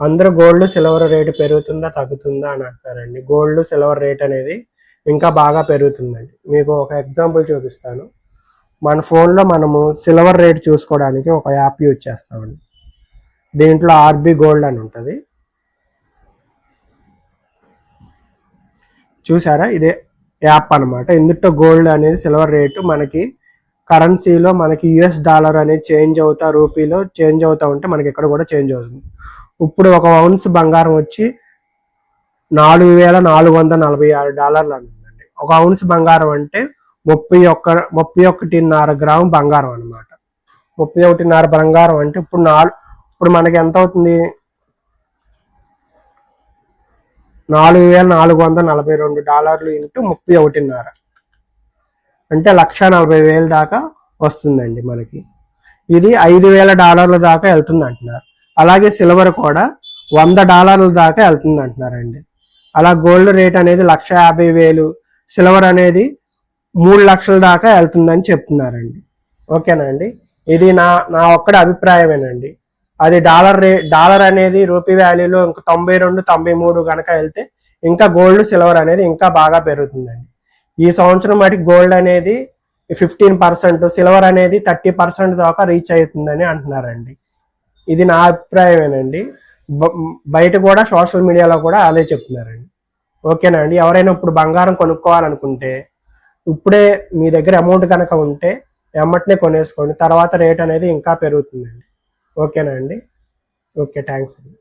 అందరూ gold silver rate పెరుగుతుందా తగ్గుతుందా అని అంటారండి. గోల్డ్ సిల్వర్ రేట్ అనేది ఇంకా బాగా పెరుగుతుందండి. మీకు ఒక ఎగ్జాంపుల్ చూపిస్తాను. మన ఫోన్లో మనము సిల్వర్ రేట్ చూసుకోవడానికి ఒక యాప్ యూజ్ చేస్తామండి. దీంట్లో ఆర్బీ గోల్డ్ అని ఉంటుంది. చూసారా, ఇదే యాప్ అనమాట. ఇందులో గోల్డ్ అనేది సిల్వర్ రేటు మనకి కరెన్సీలో మనకి యుఎస్ డాలర్ అనేది చేంజ్ అవుతా, రూపీలో చేంజ్ అవుతా ఉంటే మనకి ఇక్కడ కూడా చేంజ్ అవుతుంది. ఇప్పుడు ఒక ఔన్స్ బంగారం వచ్చి $4,446 ఉందండి. ఒక ఔన్స్ బంగారం అంటే 31.5 గ్రాము బంగారం అనమాట. 31.5 బంగారం అంటే ఇప్పుడు మనకి ఎంత అవుతుంది? $4,442 ఇంటూ 31.5 అంటే $1,40,000 దాకా వస్తుందండి మనకి. ఇది $5,000 దాకా వెళ్తుంది అంటున్నారు. అలాగే సిల్వర్ కూడా $100 దాకా వెళ్తుంది అంటున్నారండి. అలా గోల్డ్ రేట్ అనేది 1,50,000, సిల్వర్ అనేది 3 లక్షల దాకా వెళ్తుందని చెప్తున్నారండి. ఓకేనా అండి? ఇది నా ఒక్కడి అభిప్రాయమేనండి. అది డాలర్ అనేది రూపీ వాల్యూలో ఇంకా 92, 93 కనుక వెళ్తే ఇంకా గోల్డ్ సిల్వర్ అనేది ఇంకా బాగా పెరుగుతుందండి. ఈ సంవత్సరం మటుకు గోల్డ్ అనేది 15%, సిల్వర్ అనేది 30% దాకా రీచ్ అవుతుందని అంటున్నారండి. ఇది నా అభిప్రాయమేనండి. బయట కూడా సోషల్ మీడియాలో కూడా అదే చెప్తున్నారండి. ఓకేనా అండి? ఎవరైనా ఇప్పుడు బంగారం కొనుక్కోవాలనుకుంటే ఇప్పుడే మీ దగ్గర అమౌంట్ కనుక ఉంటే ఎమ్మటనే కొనేసుకోండి. తర్వాత రేట్ అనేది ఇంకా పెరుగుతుందండి. ఓకేనా అండి? ఓకే, థ్యాంక్స్ అండి.